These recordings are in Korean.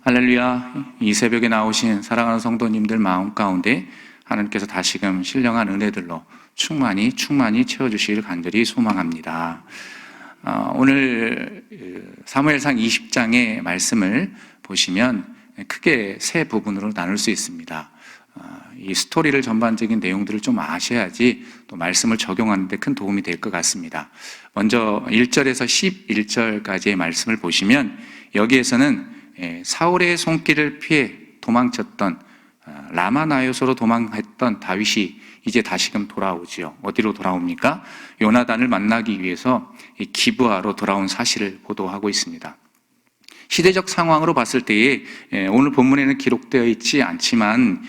할렐루야. 이 새벽에 나오신 사랑하는 성도님들 마음 가운데 하나님께서 다시금 신령한 은혜들로 충만히 채워주시길 간절히 소망합니다. 오늘 사무엘상 20장의 말씀을 보시면 크게 세 부분으로 나눌 수 있습니다. 이 스토리를 전반적인 내용들을 좀 아셔야지 또 말씀을 적용하는 데 큰 도움이 될 것 같습니다. 먼저 1절에서 11절까지의 말씀을 보시면 여기에서는 사울의 손길을 피해 도망쳤던 라마나요소로 도망했던 다윗이 이제 다시금 돌아오지요. 어디로 돌아옵니까? 요나단을 만나기 위해서 기브아로 돌아온 사실을 보도하고 있습니다. 시대적 상황으로 봤을 때에 오늘 본문에는 기록되어 있지 않지만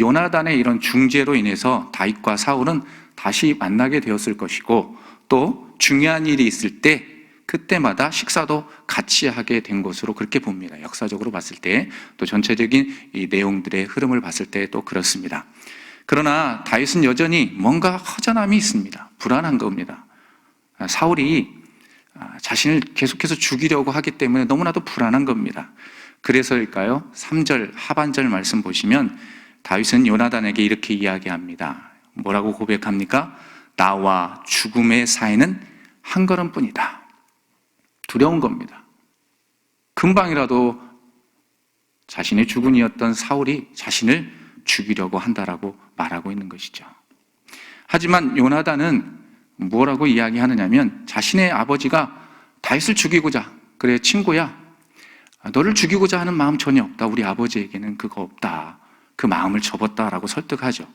요나단의 이런 중재로 인해서 다윗과 사울은 다시 만나게 되었을 것이고, 또 중요한 일이 있을 때 그때마다 식사도 같이 하게 된 것으로 그렇게 봅니다. 역사적으로 봤을 때, 또 전체적인 이 내용들의 흐름을 봤을 때 또 그렇습니다. 그러나 다윗은 여전히 뭔가 허전함이 있습니다. 불안한 겁니다. 사울이 자신을 계속해서 죽이려고 하기 때문에 너무나도 불안한 겁니다. 그래서일까요? 3절 하반절 말씀 보시면 다윗은 요나단에게 이렇게 이야기합니다. 뭐라고 고백합니까? 나와 죽음의 사이는 한 걸음뿐이다. 두려운 겁니다. 금방이라도 자신의 주군이었던 사울이 자신을 죽이려고 한다라고 말하고 있는 것이죠. 하지만 요나단은 뭐라고 이야기하느냐면 자신의 아버지가 다윗을 죽이고자, 그래 친구야, 너를 죽이고자 하는 마음 전혀 없다. 우리 아버지에게는 그거 없다. 그 마음을 접었다라고 설득하죠.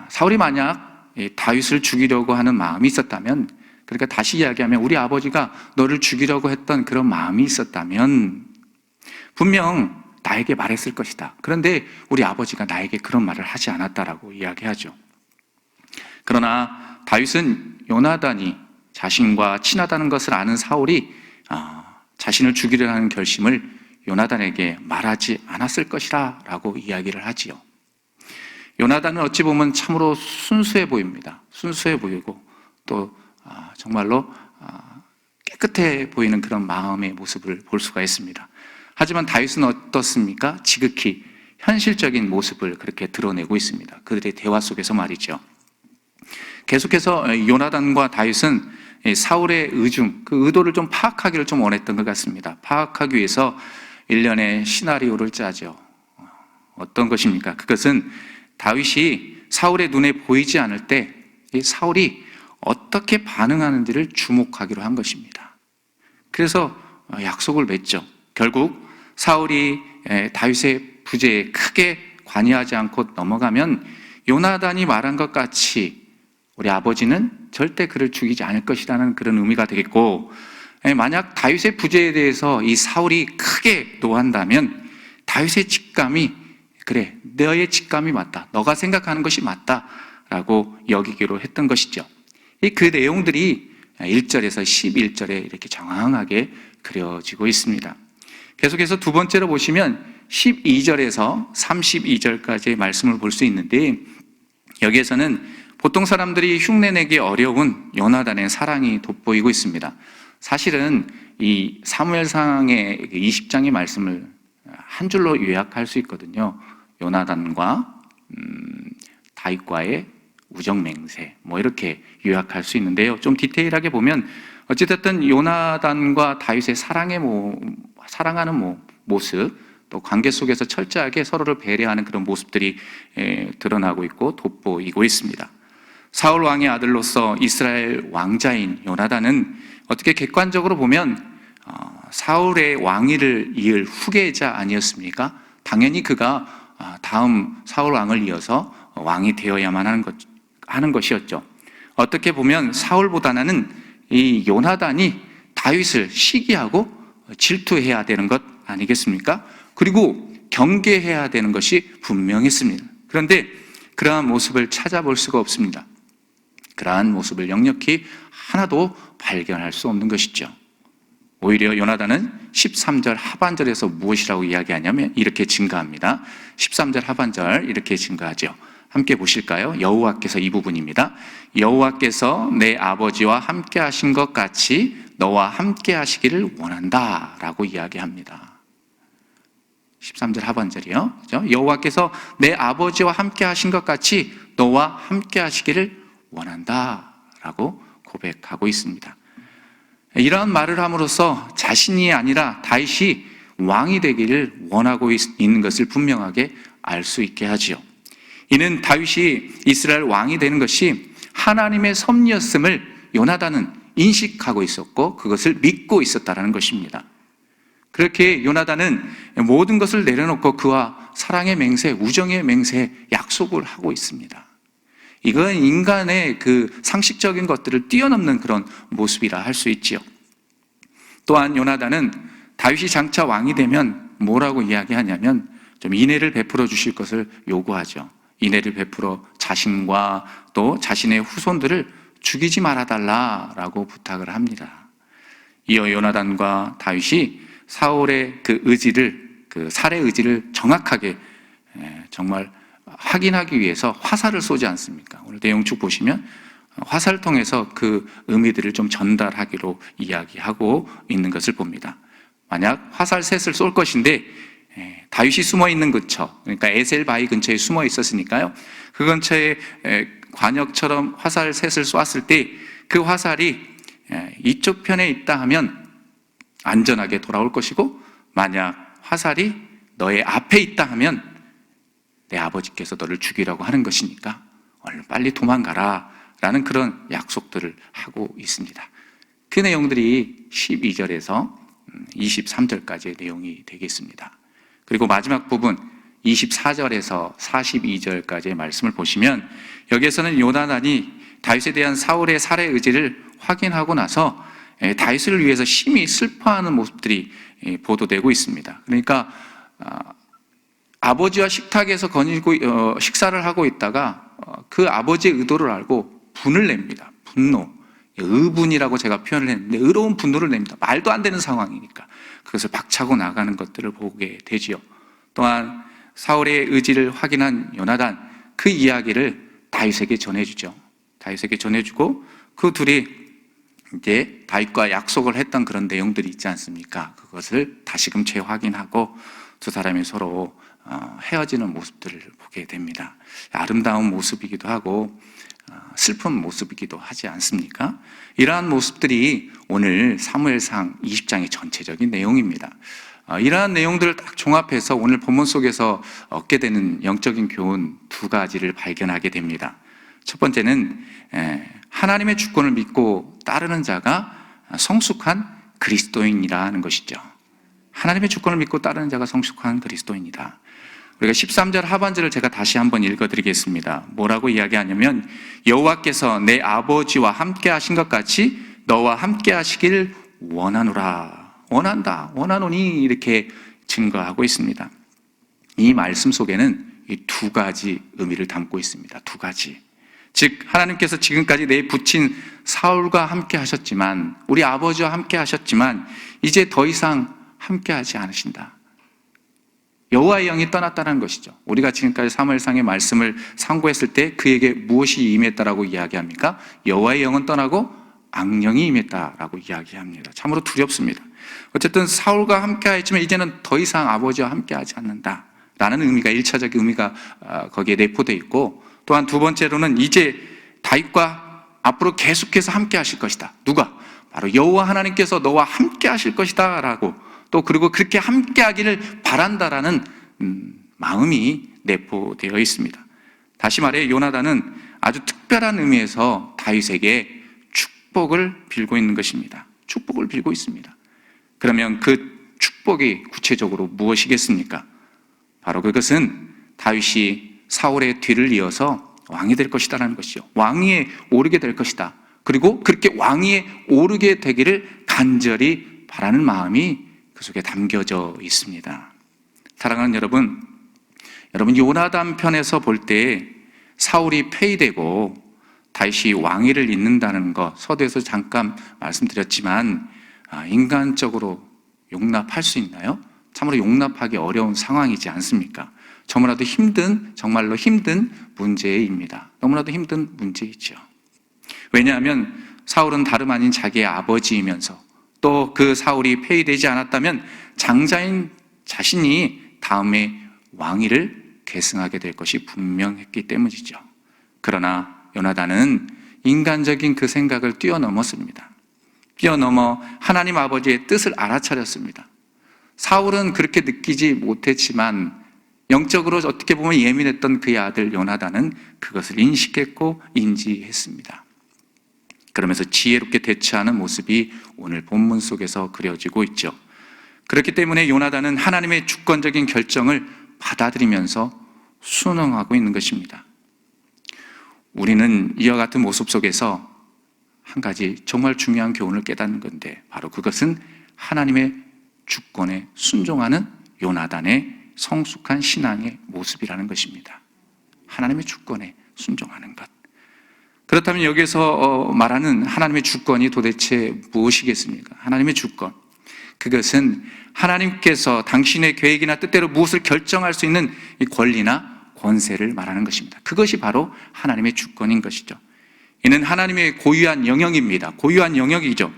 사울이 만약 다윗을 죽이려고 하는 마음이 있었다면, 그러니까 다시 이야기하면 우리 아버지가 너를 죽이려고 했던 그런 마음이 있었다면 분명 나에게 말했을 것이다. 그런데 우리 아버지가 나에게 그런 말을 하지 않았다라고 이야기하죠. 그러나 다윗은 요나단이 자신과 친하다는 것을 아는 사울이 자신을 죽이려 하는 결심을 요나단에게 말하지 않았을 것이라 라고 이야기를 하지요. 요나단은 어찌 보면 참으로 순수해 보입니다. 순수해 보이고 또 정말로 깨끗해 보이는 그런 마음의 모습을 볼 수가 있습니다. 하지만 다윗은 어떻습니까? 지극히 현실적인 모습을 그렇게 드러내고 있습니다. 그들의 대화 속에서 말이죠. 계속해서 요나단과 다윗은 사울의 의중, 그 의도를 좀 파악하기를 좀 원했던 것 같습니다. 파악하기 위해서 일련의 시나리오를 짜죠. 어떤 것입니까? 그것은 다윗이 사울의 눈에 보이지 않을 때 사울이 어떻게 반응하는지를 주목하기로 한 것입니다. 그래서 약속을 맺죠. 결국 사울이 다윗의 부재에 크게 관여하지 않고 넘어가면 요나단이 말한 것 같이 우리 아버지는 절대 그를 죽이지 않을 것이라는 그런 의미가 되겠고, 만약 다윗의 부재에 대해서 이 사울이 크게 노한다면 다윗의 직감이, 그래, 너의 직감이 맞다, 너가 생각하는 것이 맞다 라고 여기기로 했던 것이죠. 그 내용들이 1절에서 11절에 이렇게 정확하게 그려지고 있습니다. 계속해서 두 번째로 보시면 12절에서 32절까지의 말씀을 볼 수 있는데, 여기에서는 보통 사람들이 흉내내기 어려운 요나단의 사랑이 돋보이고 있습니다. 사실은 이 사무엘상의 20장의 말씀을 한 줄로 요약할 수 있거든요. 요나단과 다윗과의 우정 맹세, 이렇게 요약할 수 있는데요. 좀 디테일하게 보면 어찌됐든 요나단과 다윗의 사랑하는 모습, 또 관계 속에서 철저하게 서로를 배려하는 그런 모습들이 드러나고 있고 돋보이고 있습니다. 사울 왕의 아들로서 이스라엘 왕자인 요나단은 어떻게 객관적으로 보면 사울의 왕위를 이을 후계자 아니었습니까? 당연히 그가 다음 사울 왕을 이어서 왕이 되어야만 하는 것이었죠. 어떻게 보면 사울보다는 이 요나단이 다윗을 시기하고 질투해야 되는 것 아니겠습니까? 그리고 경계해야 되는 것이 분명했습니다. 그런데 그러한 모습을 찾아볼 수가 없습니다. 그러한 모습을 역력히 하나도 발견할 수 없는 것이죠. 오히려 요나단은 13절 하반절에서 무엇이라고 이야기하냐면 이렇게 증가합니다. 13절 하반절 이렇게 증가하죠. 함께 보실까요? 여호와께서, 이 부분입니다. 여호와께서 내 아버지와 함께 하신 것 같이 너와 함께 하시기를 원한다 라고 이야기합니다. 13절 하반절이요. 그죠? 여호와께서 내 아버지와 함께 하신 것 같이 너와 함께 하시기를 원한다 라고 고백하고 있습니다. 이러한 말을 함으로써 자신이 아니라 다윗이 왕이 되기를 원하고 있는 것을 분명하게 알 수 있게 하지요. 이는 다윗이 이스라엘 왕이 되는 것이 하나님의 섭리였음을 요나단은 인식하고 있었고 그것을 믿고 있었다는 것입니다. 그렇게 요나단은 모든 것을 내려놓고 그와 사랑의 맹세, 우정의 맹세, 약속을 하고 있습니다. 이건 인간의 그 상식적인 것들을 뛰어넘는 그런 모습이라 할 수 있지요. 또한 요나단은 다윗이 장차 왕이 되면 뭐라고 이야기하냐면 좀 인애를 베풀어 주실 것을 요구하죠. 인애를 베풀어 자신과 또 자신의 후손들을 죽이지 말아달라라고 부탁을 합니다. 이어 요나단과 다윗이 사울의 그 의지를, 그 살해 의지를 정확하게 정말 확인하기 위해서 화살을 쏘지 않습니까? 오늘 내용 쭉 보시면 화살을 통해서 그 의미들을 좀 전달하기로 이야기하고 있는 것을 봅니다. 만약 화살 셋을 쏠 것인데 다윗이 숨어 있는 근처, 그러니까 에셀 바위 근처에 숨어 있었으니까요. 그 근처에 관역처럼 화살 셋을 쏘았을 때 그 화살이 이쪽 편에 있다 하면 안전하게 돌아올 것이고, 만약 화살이 너의 앞에 있다 하면 내 아버지께서 너를 죽이라고 하는 것이니까 얼른 빨리 도망가라 라는 그런 약속들을 하고 있습니다. 그 내용들이 12절에서 23절까지의 내용이 되겠습니다. 그리고 마지막 부분 24절에서 42절까지의 말씀을 보시면 여기에서는 요나단이 다윗에 대한 사울의 살해 의지를 확인하고 나서 다윗을 위해서 심히 슬퍼하는 모습들이 보도되고 있습니다. 그러니까 아버지와 식탁에서 식사를 하고 있다가 그 아버지의 의도를 알고 분을 냅니다. 분노, 의분이라고 제가 표현을 했는데 의로운 분노를 냅니다. 말도 안 되는 상황이니까 그것을 박차고 나가는 것들을 보게 되지요. 또한 사울의 의지를 확인한 요나단, 그 이야기를 다윗에게 전해주죠. 다윗에게 전해주고 그 둘이 이제 다윗과 약속을 했던 그런 내용들이 있지 않습니까? 그것을 다시금 재확인하고 두 사람이 서로 헤어지는 모습들을 보게 됩니다. 아름다운 모습이기도 하고 슬픈 모습이기도 하지 않습니까? 이러한 모습들이 오늘 사무엘상 20장의 전체적인 내용입니다. 이러한 내용들을 딱 종합해서 오늘 본문 속에서 얻게 되는 영적인 교훈 두 가지를 발견하게 됩니다. 첫 번째는 하나님의 주권을 믿고 따르는 자가 성숙한 그리스도인이라는 것이죠. 하나님의 주권을 믿고 따르는 자가 성숙한 그리스도인이다. 우리가 13절 하반절을 제가 다시 한번 읽어드리겠습니다. 뭐라고 이야기하냐면 여호와께서 내 아버지와 함께 하신 것 같이 너와 함께 하시길 원하노라. 원한다, 원하노니 이렇게 증거하고 있습니다. 이 말씀 속에는 이 두 가지 의미를 담고 있습니다. 두 가지. 즉 하나님께서 지금까지 내 부친 사울과 함께 하셨지만, 우리 아버지와 함께 하셨지만 이제 더 이상 함께 하지 않으신다. 여호와의 영이 떠났다는 것이죠. 우리가 지금까지 사무엘상의 말씀을 상고했을 때 그에게 무엇이 임했다라고 이야기합니까? 여호와의 영은 떠나고 악령이 임했다라고 이야기합니다. 참으로 두렵습니다. 어쨌든 사울과 함께 하였지만 이제는 더 이상 아버지와 함께 하지 않는다라는 의미가 1차적 의미가 거기에 내포되어 있고, 또한 두 번째로는 이제 다윗과 앞으로 계속해서 함께 하실 것이다. 누가? 바로 여호와 하나님께서 너와 함께 하실 것이다 라고, 또 그리고 그렇게 함께 하기를 바란다라는 마음이 내포되어 있습니다. 다시 말해 요나단은 아주 특별한 의미에서 다윗에게 축복을 빌고 있는 것입니다. 축복을 빌고 있습니다. 그러면 그 축복이 구체적으로 무엇이겠습니까? 바로 그것은 다윗이 사울의 뒤를 이어서 왕이 될 것이다라는 것이죠. 왕위에 오르게 될 것이다. 그리고 그렇게 왕위에 오르게 되기를 간절히 바라는 마음이 그 속에 담겨져 있습니다. 사랑하는 여러분, 요나단 편에서 볼 때 사울이 폐위되고 다윗이 왕위를 잇는다는 것 서두에서 잠깐 말씀드렸지만 인간적으로 용납할 수 있나요? 참으로 용납하기 어려운 상황이지 않습니까? 정말로 힘든 문제입니다. 너무나도 힘든 문제이죠. 왜냐하면 사울은 다름 아닌 자기의 아버지이면서 또 그 사울이 폐위되지 않았다면 장자인 자신이 다음에 왕위를 계승하게 될 것이 분명했기 때문이죠. 그러나 요나단은 인간적인 그 생각을 뛰어넘었습니다. 뛰어넘어 하나님 아버지의 뜻을 알아차렸습니다. 사울은 그렇게 느끼지 못했지만 영적으로 어떻게 보면 예민했던 그의 아들 요나단은 그것을 인식했고 인지했습니다. 그러면서 지혜롭게 대처하는 모습이 오늘 본문 속에서 그려지고 있죠. 그렇기 때문에 요나단은 하나님의 주권적인 결정을 받아들이면서 순응하고 있는 것입니다. 우리는 이와 같은 모습 속에서 한 가지 정말 중요한 교훈을 깨닫는 건데, 바로 그것은 하나님의 주권에 순종하는 요나단의 성숙한 신앙의 모습이라는 것입니다. 하나님의 주권에 순종하는 것. 그렇다면 여기서 말하는 하나님의 주권이 도대체 무엇이겠습니까? 하나님의 주권. 그것은 하나님께서 당신의 계획이나 뜻대로 무엇을 결정할 수 있는 이 권리나 권세를 말하는 것입니다. 그것이 바로 하나님의 주권인 것이죠. 이는 하나님의 고유한 영역입니다. 고유한 영역이죠.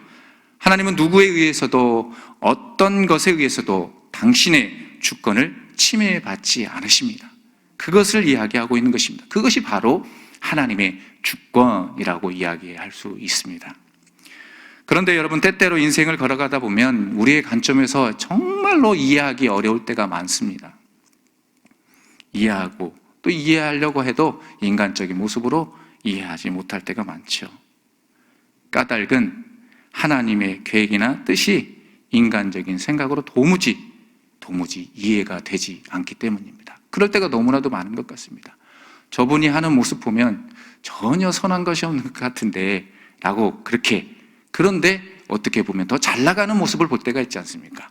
하나님은 누구에 의해서도 어떤 것에 의해서도 당신의 주권을 침해받지 않으십니다. 그것을 이야기하고 있는 것입니다. 그것이 바로 하나님의 주권이라고 이야기할 수 있습니다. 그런데 여러분, 때때로 인생을 걸어가다 보면 우리의 관점에서 정말로 이해하기 어려울 때가 많습니다. 이해하고 또 이해하려고 해도 인간적인 모습으로 이해하지 못할 때가 많죠. 까닭은 하나님의 계획이나 뜻이 인간적인 생각으로 도무지 이해가 되지 않기 때문입니다. 그럴 때가 너무나도 많은 것 같습니다. 저분이 하는 모습 보면 전혀 선한 것이 없는 것 같은데 라고 그렇게, 그런데 어떻게 보면 더 잘 나가는 모습을 볼 때가 있지 않습니까?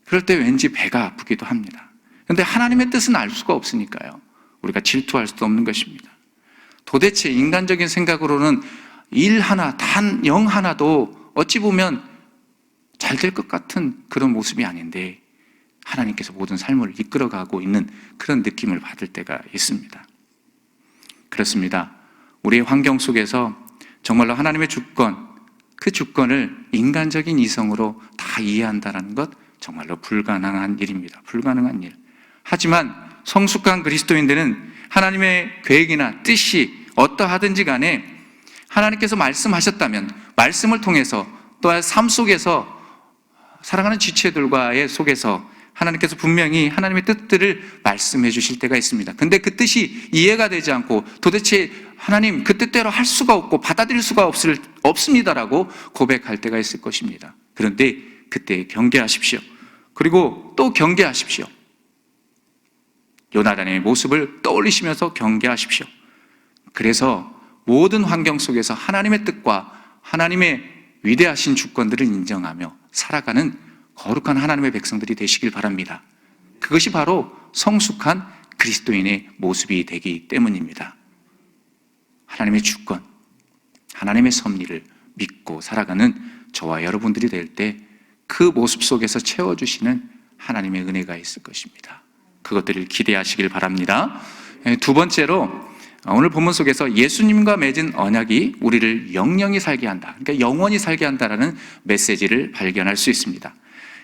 그럴 때 왠지 배가 아프기도 합니다. 그런데 하나님의 뜻은 알 수가 없으니까요, 우리가 질투할 수도 없는 것입니다. 도대체 인간적인 생각으로는 일 하나, 단 영 하나도 어찌 보면 잘 될 것 같은 그런 모습이 아닌데 하나님께서 모든 삶을 이끌어가고 있는 그런 느낌을 받을 때가 있습니다. 그렇습니다. 우리의 환경 속에서 정말로 하나님의 주권, 그 주권을 인간적인 이성으로 다 이해한다는 것, 정말로 불가능한 일입니다. 불가능한 일. 하지만 성숙한 그리스도인들은 하나님의 계획이나 뜻이 어떠하든지 간에 하나님께서 말씀하셨다면 말씀을 통해서, 또한 삶 속에서 사랑하는 지체들과의 속에서 하나님께서 분명히 하나님의 뜻들을 말씀해 주실 때가 있습니다. 근데 그 뜻이 이해가 되지 않고 도대체 하나님 그 뜻대로 할 수가 없고 받아들일 수가 없습니다라고 고백할 때가 있을 것입니다. 그런데 그때 경계하십시오. 그리고 또 경계하십시오. 요나단의 모습을 떠올리시면서 경계하십시오. 그래서 모든 환경 속에서 하나님의 뜻과 하나님의 위대하신 주권들을 인정하며 살아가는 거룩한 하나님의 백성들이 되시길 바랍니다. 그것이 바로 성숙한 그리스도인의 모습이 되기 때문입니다. 하나님의 주권, 하나님의 섭리를 믿고 살아가는 저와 여러분들이 될 때 그 모습 속에서 채워주시는 하나님의 은혜가 있을 것입니다. 그것들을 기대하시길 바랍니다. 두 번째로, 오늘 본문 속에서 예수님과 맺은 언약이 우리를 영영히 살게 한다, 그러니까 영원히 살게 한다라는 메시지를 발견할 수 있습니다.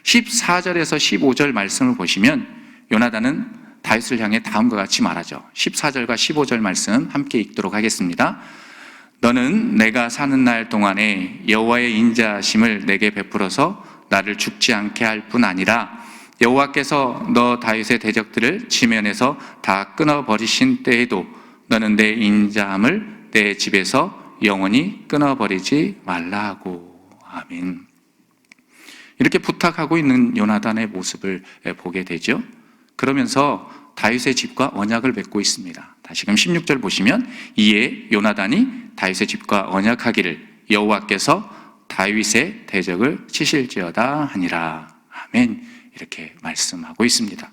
14절에서 15절 말씀을 보시면 요나단은 다윗을 향해 다음과 같이 말하죠. 14절과 15절 말씀 함께 읽도록 하겠습니다. 너는 내가 사는 날 동안에 여호와의 인자하심을 내게 베풀어서 나를 죽지 않게 할 뿐 아니라 여호와께서 너 다윗의 대적들을 지면에서 다 끊어버리신 때에도 너는 내 인자함을 내 집에서 영원히 끊어버리지 말라 하고. 아멘. 이렇게 부탁하고 있는 요나단의 모습을 보게 되죠. 그러면서 다윗의 집과 언약을 맺고 있습니다. 다시금 16절 보시면, 이에 요나단이 다윗의 집과 언약하기를 여호와께서 다윗의 대적을 치실지어다 하니라. 아멘. 이렇게 말씀하고 있습니다.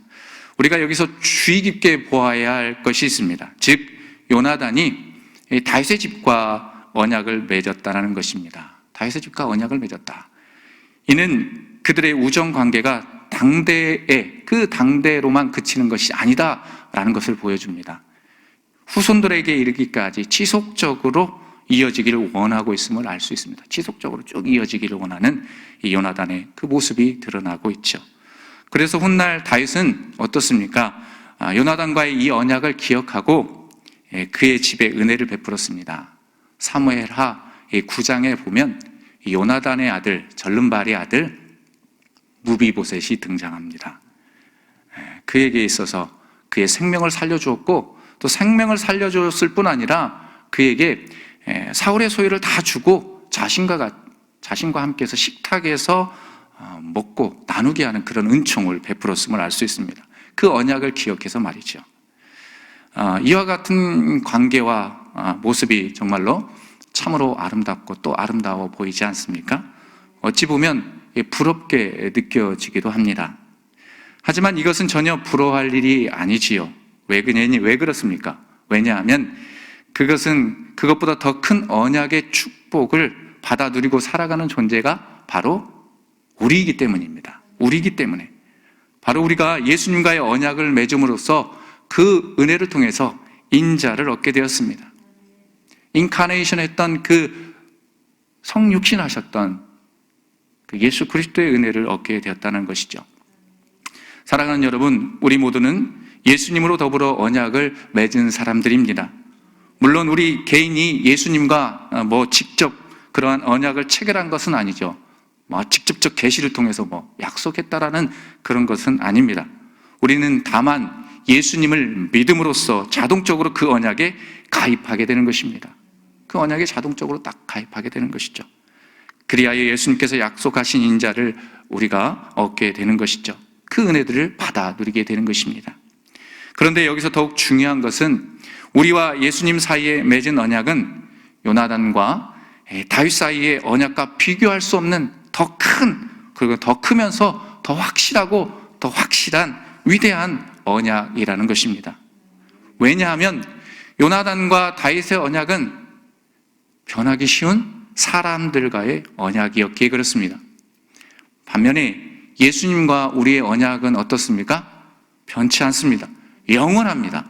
우리가 여기서 주의 깊게 보아야 할 것이 있습니다. 즉 요나단이 다윗의 집과 언약을 맺었다는 것입니다. 다윗의 집과 언약을 맺었다. 이는 그들의 우정 관계가 그 당대로만 그치는 것이 아니다라는 것을 보여줍니다. 후손들에게 이르기까지 지속적으로 이어지기를 원하고 있음을 알 수 있습니다. 지속적으로 쭉 이어지기를 원하는 이 요나단의 그 모습이 드러나고 있죠. 그래서 훗날 다윗은 어떻습니까? 요나단과의 이 언약을 기억하고 그의 집에 은혜를 베풀었습니다. 사무엘하 9장에 보면 요나단의 아들, 절름발의 아들 무비보셋이 등장합니다. 그에게 있어서 그의 생명을 살려주었고, 또 생명을 살려주었을 뿐 아니라 그에게 사울의 소유를 다 주고 자신과 함께해서 식탁에서 먹고 나누게 하는 그런 은총을 베풀었음을 알 수 있습니다. 그 언약을 기억해서 말이죠. 이와 같은 관계와 모습이 정말로 참으로 아름답고 또 아름다워 보이지 않습니까? 어찌 보면 부럽게 느껴지기도 합니다. 하지만 이것은 전혀 부러워할 일이 아니지요. 왜 그렇습니까? 왜냐하면 그것은 그것보다 더 큰 언약의 축복을 받아 누리고 살아가는 존재가 바로 우리이기 때문입니다. 우리이기 때문에. 바로 우리가 예수님과의 언약을 맺음으로써 그 은혜를 통해서 인자를 얻게 되었습니다. 인카네이션 했던 그 성육신하셨던 그 예수 그리스도의 은혜를 얻게 되었다는 것이죠. 사랑하는 여러분, 우리 모두는 예수님으로 더불어 언약을 맺은 사람들입니다. 물론 우리 개인이 예수님과 직접 그러한 언약을 체결한 것은 아니죠. 직접적 계시를 통해서 약속했다라는 그런 것은 아닙니다. 우리는 다만 예수님을 믿음으로써 자동적으로 그 언약에 가입하게 되는 것입니다. 그 언약에 자동적으로 딱 가입하게 되는 것이죠. 그리하여 예수님께서 약속하신 인자를 우리가 얻게 되는 것이죠. 그 은혜들을 받아 누리게 되는 것입니다. 그런데 여기서 더욱 중요한 것은 우리와 예수님 사이에 맺은 언약은 요나단과 다윗 사이의 언약과 비교할 수 없는 더 큰, 그리고 더 크면서 더 확실하고 더 확실한 위대한 언약이라는 것입니다. 왜냐하면 요나단과 다윗의 언약은 변하기 쉬운 사람들과의 언약이었기에 그렇습니다. 반면에 예수님과 우리의 언약은 어떻습니까? 변치 않습니다. 영원합니다.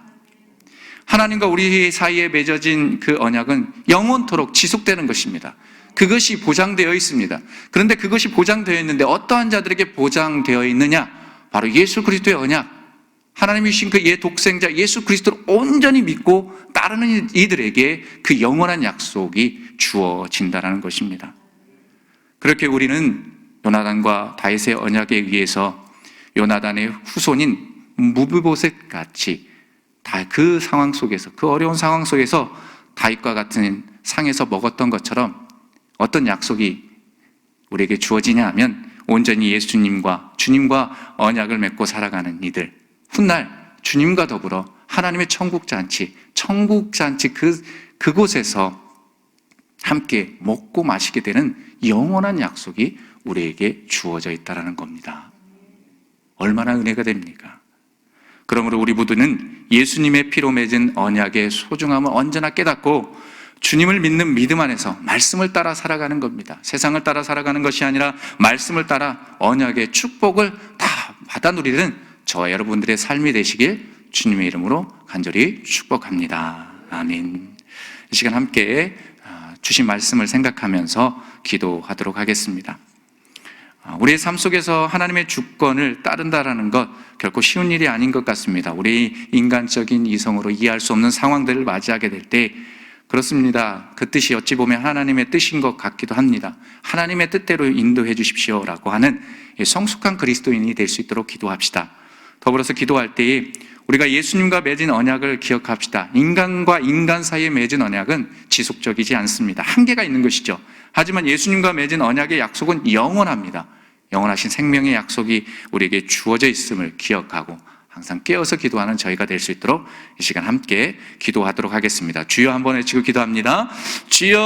하나님과 우리 사이에 맺어진 그 언약은 영원토록 지속되는 것입니다. 그것이 보장되어 있습니다. 그런데 그것이 보장되어 있는데 어떠한 자들에게 보장되어 있느냐? 바로 예수 그리스도의 언약, 하나님이 주신 그 독생자 예수 그리스도를 온전히 믿고 따르는 이들에게 그 영원한 약속이 주어진다는 것입니다. 그렇게 우리는 요나단과 다윗의 언약에 의해서 요나단의 후손인 무비보셋 같이 다 그 상황 속에서, 그 어려운 상황 속에서 다윗과 같은 상에서 먹었던 것처럼 어떤 약속이 우리에게 주어지냐 하면 온전히 예수님과 주님과 언약을 맺고 살아가는 이들, 훗날 주님과 더불어 하나님의 천국잔치 그곳에서 함께 먹고 마시게 되는 영원한 약속이 우리에게 주어져 있다는 겁니다. 얼마나 은혜가 됩니까? 그러므로 우리 모두는 예수님의 피로 맺은 언약의 소중함을 언제나 깨닫고 주님을 믿는 믿음 안에서 말씀을 따라 살아가는 겁니다. 세상을 따라 살아가는 것이 아니라 말씀을 따라 언약의 축복을 다 받아 누리는 저와 여러분들의 삶이 되시길 주님의 이름으로 간절히 축복합니다. 아멘. 이 시간 함께 주신 말씀을 생각하면서 기도하도록 하겠습니다. 우리의 삶 속에서 하나님의 주권을 따른다라는 것 결코 쉬운 일이 아닌 것 같습니다. 우리 인간적인 이성으로 이해할 수 없는 상황들을 맞이하게 될 때 그렇습니다. 그 뜻이 어찌 보면 하나님의 뜻인 것 같기도 합니다. 하나님의 뜻대로 인도해 주십시오라고 하는 성숙한 그리스도인이 될 수 있도록 기도합시다. 더불어서 기도할 때에 우리가 예수님과 맺은 언약을 기억합시다. 인간과 인간 사이에 맺은 언약은 지속적이지 않습니다. 한계가 있는 것이죠. 하지만 예수님과 맺은 언약의 약속은 영원합니다. 영원하신 생명의 약속이 우리에게 주어져 있음을 기억하고 항상 깨어서 기도하는 저희가 될 수 있도록 이 시간 함께 기도하도록 하겠습니다. 주여 한번 외치고 기도합니다. 주여!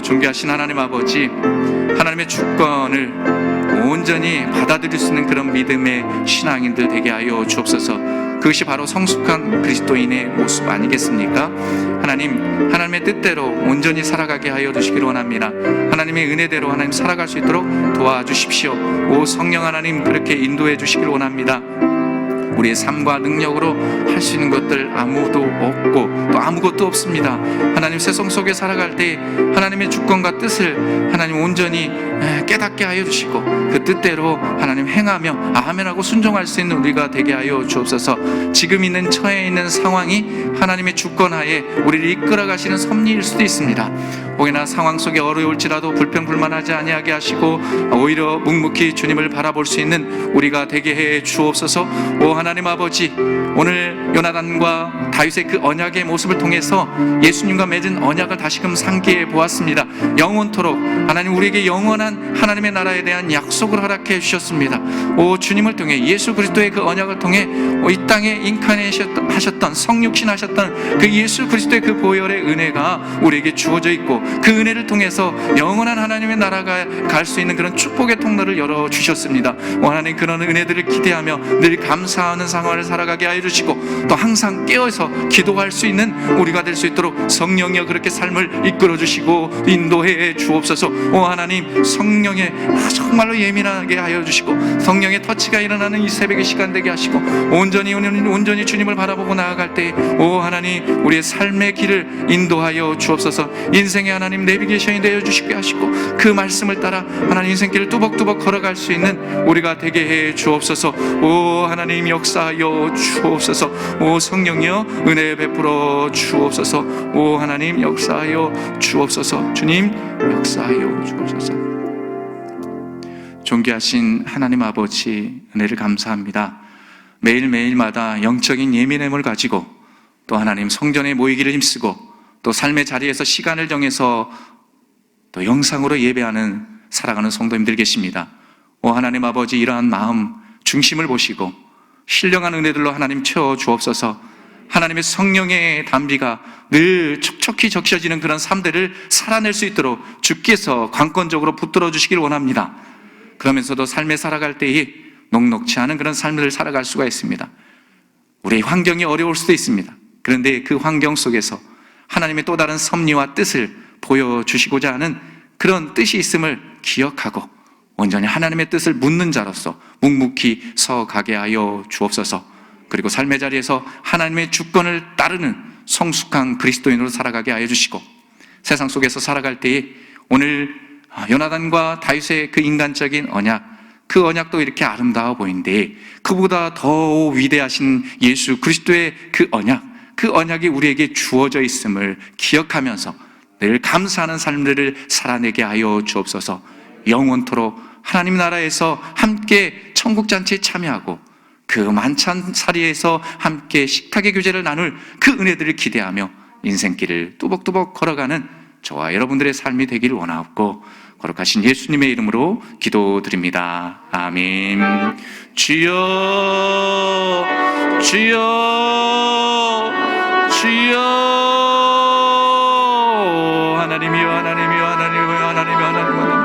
존귀하신 하나님 아버지, 하나님의 주권을 온전히 받아들일 수 있는 그런 믿음의 신앙인들 되게 하여 주옵소서. 그것이 바로 성숙한 그리스도인의 모습 아니겠습니까? 하나님의 뜻대로 온전히 살아가게 하여 주시기를 원합니다. 하나님의 은혜대로 하나님 살아갈 수 있도록 도와주십시오. 오 성령 하나님, 그렇게 인도해 주시기를 원합니다. 우리의 삶과 능력으로 할 수 있는 것들 아무도 없고 또 아무것도 없습니다. 하나님, 세상 속에 살아갈 때 하나님의 주권과 뜻을 하나님 온전히 깨닫게 하여 주시고 그 뜻대로 하나님 행하며 아멘하고 순종할 수 있는 우리가 되게 하여 주옵소서. 지금 있는 처해 있는 상황이 하나님의 주권하에 우리를 이끌어 가시는 섭리일 수도 있습니다. 혹여나 상황 속에 어려울지라도 불평불만하지 아니하게 하시고 오히려 묵묵히 주님을 바라볼 수 있는 우리가 되게 해 주옵소서. 오 하나님 아버지, 오늘 요나단과 다윗의 그 언약의 모습을 통해서 예수님과 맺은 언약을 다시금 상기해 보았습니다. 영원토록 하나님 우리에게 영원한 하나님의 나라에 대한 약속을 허락해 주셨습니다. 오 주님을 통해 예수 그리스도의 그 언약을 통해 이 땅에 인카네이션 하셨던 성육신 하셨던 그 예수 그리스도의 그 보혈의 은혜가 우리에게 주어져 있고 그 은혜를 통해서 영원한 하나님의 나라가 갈 수 있는 그런 축복의 통로를 열어주셨습니다. 하나님, 그런 은혜들을 기대하며 늘 감사하는 생활을 살아가게 하여 주시고 또 항상 깨어서 기도할 수 있는 우리가 될 수 있도록 성령이여 그렇게 삶을 이끌어 주시고 인도해 주옵소서. 오 하나님, 성령의 정말로 예민하게 하여 주시고 성령의 터치가 일어나는 이 새벽의 시간 되게 하시고 온전히 주님을 바라보고 나아갈 때 오 하나님, 우리의 삶의 길을 인도하여 주옵소서. 인생의 하나님 내비게이션이 되어 주시게 하시고 그 말씀을 따라 하나님 인생길을 뚜벅뚜벅 걸어갈 수 있는 우리가 되게 해 주옵소서. 오 하나님, 역사하여 주옵소서. 오 성령이여 은혜 베풀어 주옵소서. 오 하나님, 역사하여 주옵소서. 주님, 역사하여 주옵소서. 존귀하신 하나님 아버지, 은혜를 감사합니다. 매일매일마다 영적인 예민함을 가지고 또 하나님 성전에 모이기를 힘쓰고 또 삶의 자리에서 시간을 정해서 또 영상으로 예배하는 살아가는 성도님들 계십니다. 오 하나님 아버지, 이러한 마음 중심을 보시고 신령한 은혜들로 하나님 채워 주옵소서. 하나님의 성령의 담비가 늘 촉촉히 적셔지는 그런 삶들을 살아낼 수 있도록 주께서 관건적으로 붙들어 주시길 원합니다. 그러면서도 삶에 살아갈 때에 녹록치 않은 그런 삶을 살아갈 수가 있습니다. 우리의 환경이 어려울 수도 있습니다. 그런데 그 환경 속에서 하나님의 또 다른 섭리와 뜻을 보여주시고자 하는 그런 뜻이 있음을 기억하고 온전히 하나님의 뜻을 묻는 자로서 묵묵히 서가게 하여 주옵소서. 그리고 삶의 자리에서 하나님의 주권을 따르는 성숙한 그리스도인으로 살아가게 하여 주시고 세상 속에서 살아갈 때에 오늘 요나단과 다윗의 그 인간적인 언약, 그 언약도 이렇게 아름다워 보이는데 그보다 더 위대하신 예수 그리스도의 그 언약이 우리에게 주어져 있음을 기억하면서 늘 감사하는 삶들을 살아내게 하여 주옵소서. 영원토록 하나님 나라에서 함께 천국잔치에 참여하고 그 만찬자리에서 함께 식탁의 교제를 나눌 그 은혜들을 기대하며 인생길을 뚜벅뚜벅 걸어가는 저와 여러분들의 삶이 되기를 원하옵고 거룩하신 예수님의 이름으로 기도드립니다. 아멘. 주여 주여 주여. 하나님이여 하나님이여 하나님이여 하나님이여 하나님이여.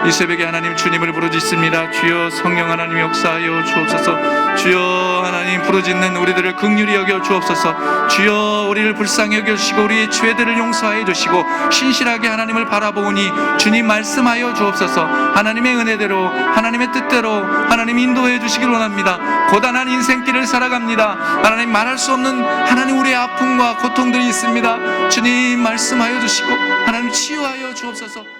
이 새벽에 하나님 주님을 부르짖습니다. 주여 성령 하나님 역사하여 주옵소서. 주여 하나님 부르짖는 우리들을 긍휼히 여겨 주옵소서. 주여 우리를 불쌍히 여겨 주시고 우리의 죄들을 용서하여 주시고 신실하게 하나님을 바라보니 주님 말씀하여 주옵소서. 하나님의 은혜대로 하나님의 뜻대로 하나님 인도해 주시길 원합니다. 고단한 인생길을 살아갑니다. 하나님 말할 수 없는 하나님 우리의 아픔과 고통들이 있습니다. 주님 말씀하여 주시고 하나님 치유하여 주옵소서.